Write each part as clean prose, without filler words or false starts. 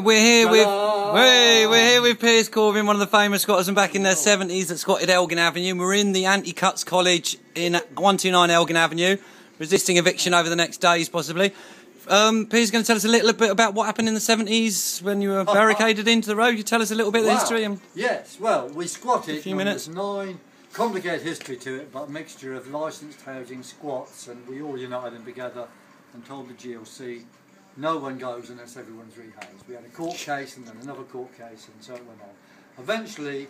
We're here with Piers Corbyn, one of the famous squatters, and back in their 70s that squatted Elgin Avenue. We're in the Anti-Cuts College in 129 Elgin Avenue, resisting eviction over the next days, possibly. Piers is going to tell us a little bit about what happened in the 70s when you were barricaded into the road. You tell us a little bit of the history. Yes, well, we squatted. A few minutes. There's 9 complicated history to it, but a mixture of licensed housing, squats, and we all united together and told the GLC no one goes unless everyone's rehoused. We had a court case and then another court case, and so it went on. Eventually,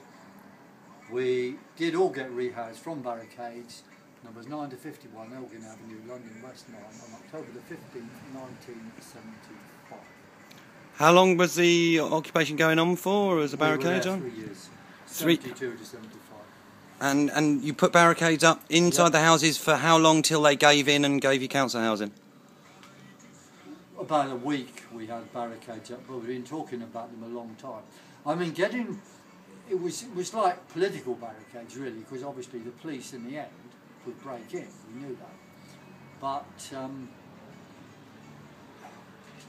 we did all get rehoused from barricades, numbers 9 to 51 Elgin Avenue, London West 9, on October the 15th, 1975. How long was the occupation going on for, or was the barricades on? 3 years, 72 to 75. And you put barricades up inside the houses for how long till they gave in and gave you council housing? About a week we had barricades up, but we've been talking about them a long time. I mean, it was like political barricades really, because obviously the police in the end would break in, we knew that. But,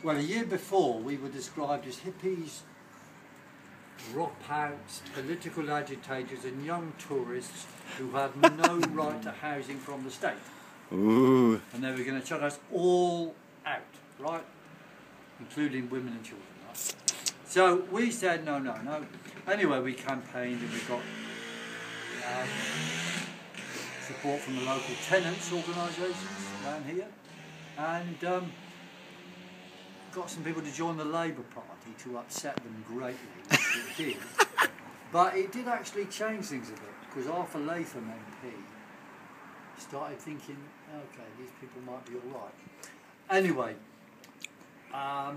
well, a year before we were described as hippies, dropouts, political agitators and young tourists who had no right to housing from the state. Ooh. And they were going to shut us all out, right? Including women and children, right? So we said no, no, no. Anyway, we campaigned and we got support from the local tenants organisations around here, and got some people to join the Labour Party to upset them greatly, which it did. But it did actually change things a bit, because Arthur Latham MP started thinking, okay, these people might be all right. Anyway, a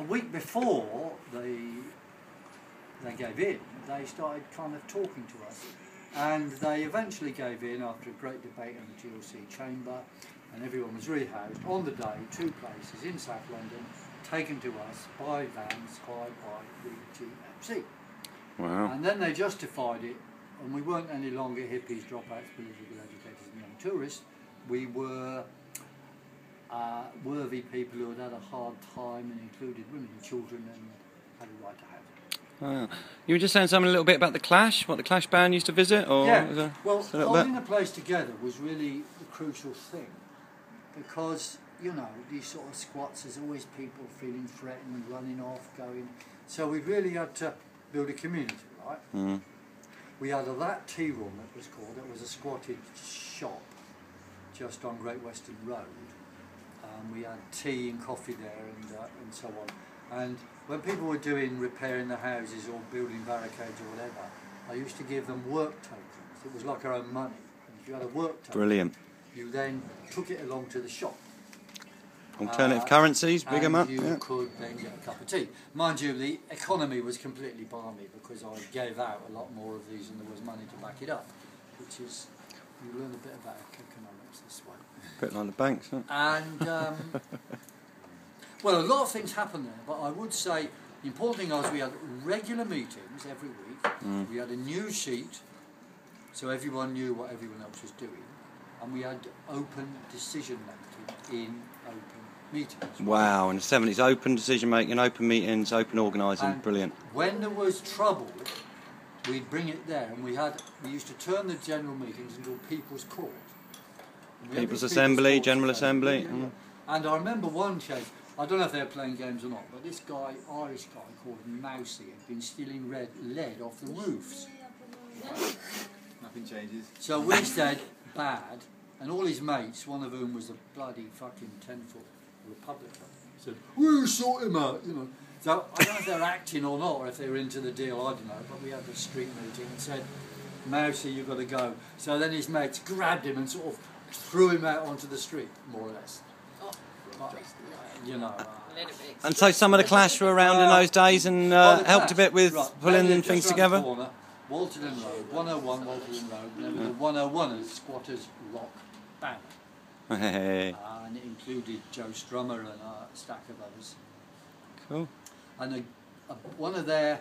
week before they gave in, they started kind of talking to us, and they eventually gave in after a great debate in the GLC chamber, and everyone was rehoused on the day, 2 places in South London, taken to us by vans hired by the GMC. Wow. And then they justified it, and we weren't any longer hippies, dropouts, political agitators and young tourists. We were worthy people who had had a hard time, and included women and children, and had a right to housing. Wow. You were just saying something a little bit about the Clash, what the Clash band used to visit? Or yeah, well, holding a place together was really the crucial thing, because, you know, these sort of squats, there's always people feeling threatened, running off, going. So we really had to build a community, right? Mm. We had that tea room, it was called. It was a squatted shop just on Great Western Road. We had tea and coffee there, and so on. And when people were repairing the houses or building barricades or whatever, I used to give them work tokens. It was like our own money. And if you had a work token, brilliant. You then took it along to the shop. Alternative currencies, big amount. You could then get a cup of tea. Mind you, the economy was completely balmy, because I gave out a lot more of these and there was money to back it up, which is, you learn a bit about economics this way. A bit like the banks, huh? And, well, a lot of things happened there, but I would say the important thing was we had regular meetings every week. Mm. We had a news sheet, so everyone knew what everyone else was doing. And we had open decision making in open meetings. Wow, in the 70s, open decision making, open meetings, open organising, brilliant. When there was trouble, we'd bring it there, and we used to turn the general meetings into a people's court. People's Assembly, General Assembly. Yeah, yeah. And I remember one case, I don't know if they were playing games or not, but this guy, Irish guy called Mousy, had been stealing lead off the roofs. Nothing changes. So we said, bad, and all his mates, one of whom was a bloody fucking 10-foot Republican, said, we'll sort him out, you know. So I don't know if they're acting or not, or if they were into the deal, I don't know, but we had the street meeting and said, Mousy, you've got to go. So then his mates grabbed him and sort of threw him out onto the street, more or less. But, you know. And so some of the Clash were around in those days and helped a bit with pulling things together? Corner, Walterden Road, 101 Walterden Road, and there was the 101ers Squatters Rock Band. Hey. And it included Joe Strummer and a stack of others. Cool. And one of their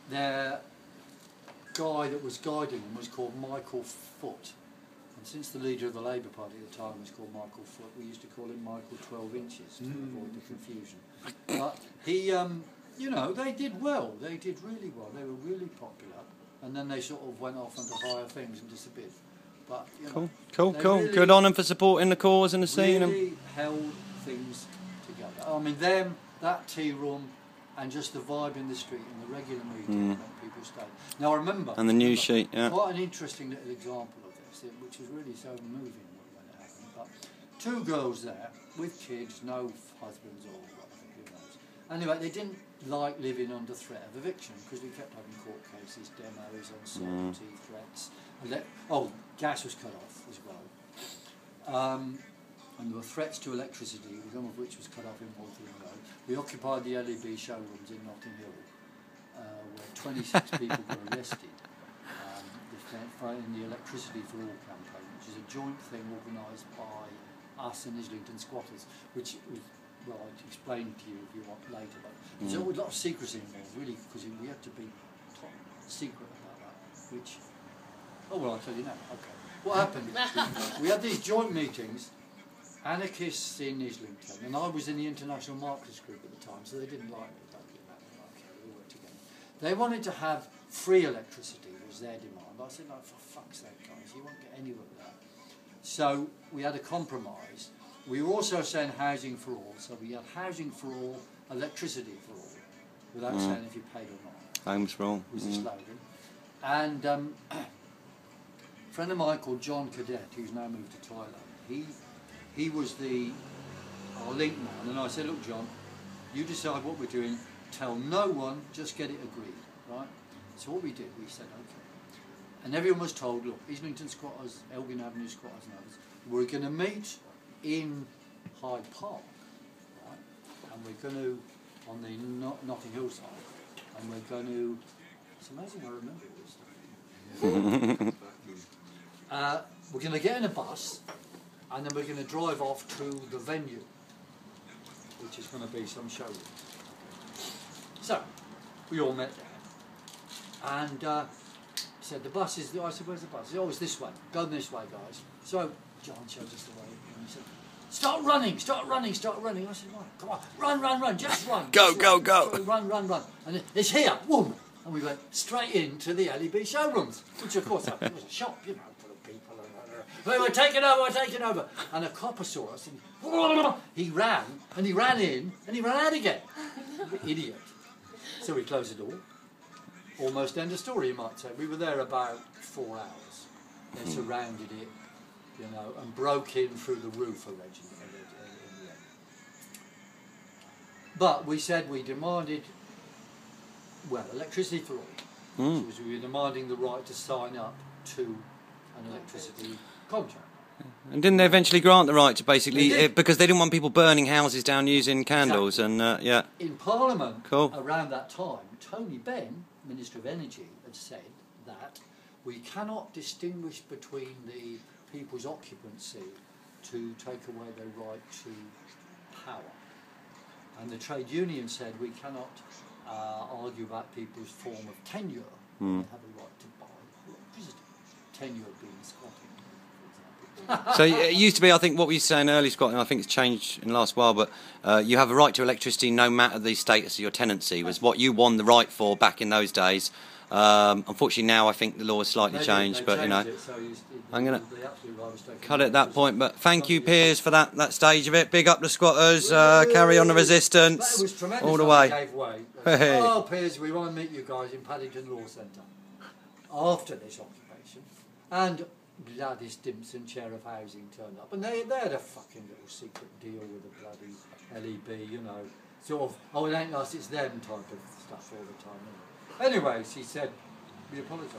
guy that was guiding them was called Michael Foote. And since the leader of the Labour Party at the time was called Michael Foot, we used to call him Michael 12 Inches to avoid the confusion. But he, you know, they did well. They did really well. They were really popular. And then they sort of went off onto higher things and disappeared. But, you know, Cool. really, Good on them for supporting the cause and the scene. Really held things together. I mean, them, that tea room, and just the vibe in the street and the regular meeting that people stayed. Now, I remember... And the news sheet, yeah. Quite an interesting little example of this, which was really so moving when it happened. But 2 girls there, with kids, no husbands or whatever, who knows. Anyway, they didn't like living under threat of eviction because we kept having court cases, demos, uncertainty, threats. Gas was cut off as well. And there were threats to electricity, some of which was cut off in Waterloo Road. We occupied the LEB showrooms in Notting Hill, where 26 people were arrested in the Electricity for All campaign, which is a joint thing organised by us and Islington squatters, which was, well, I'll explain to you if you want later, but there's always a lot of secrecy involved, really, because we had to be top secret about that, which, oh well, I'll tell you now, okay. What happened? We had these joint meetings, anarchists in Islington, and I was in the International Marxist group at the time, so they didn't like me. Okay, we all worked together. They wanted to have free electricity, was their demand. I said, no, for fuck's sake, guys, you won't get anywhere with that. So we had a compromise. We were also saying housing for all, so we had housing for all, electricity for all, without saying if you paid or not. Homes for all. Was the slogan. And a friend of mine called John Cadet, who's now moved to Thailand, he was our link man, and I said, look, John, you decide what we're doing, tell no one, just get it agreed, right? So what we did, we said, okay. And everyone was told, look, Islington squatters, Elgin Avenue squatters and others, we're going to meet in Hyde Park, right? And we're going to, on the Notting Hill side, and we're going to, it's amazing I remember all this stuff. We're going to get in a bus, and then we're going to drive off to the venue, which is going to be some showroom. So, we all met there, and said, the bus is, I said, where's the bus? He said, oh, it's this way, go this way, guys. So, John showed us the way, and he said, start running. I said, right, come on, run, just run. Go. So run. And it's here, boom. And we went straight into the LEB showrooms, which of course it was a shop, you know, full of people. We were taking over. And a copper saw us, and he ran in, and he ran out again. Idiot. So we closed the door. Almost end of story, you might say. We were there about 4 hours. They surrounded it, you know, and broke in through the roof originally. In the end. But we said we demanded, well, electricity for all. Which was we were demanding the right to sign up to an electricity contract. And didn't they eventually grant the right to basically, because they didn't want people burning houses down using candles, exactly. And yeah. In Parliament, cool. Around that time, Tony Benn, Minister of Energy, had said that we cannot distinguish between the people's occupancy to take away their right to power. And the trade union said we cannot argue about people's form of tenure. They have a right to buy electricity. Tenure being squatting. So it used to be, I think, what we were saying earlier, Scott, and I think it's changed in the last while, but you have a right to electricity no matter the status of your tenancy, was what you won the right for back in those days. Unfortunately now I think the law has slightly changed, but you know, I'm going to cut it at that point. But thank you, Piers, for that stage of it. Big up the squatters, carry on the resistance, it was tremendous all the way. Gave way. Hey. Oh, Piers, we want to meet you guys in Paddington Law Centre after this occupation. And bloody Stimson, chair of housing, turned up, and they had a fucking little secret deal with the bloody LEB, you know, sort of, oh, it ain't us, it's them type of stuff all the time. Anyway, she said, we apologise.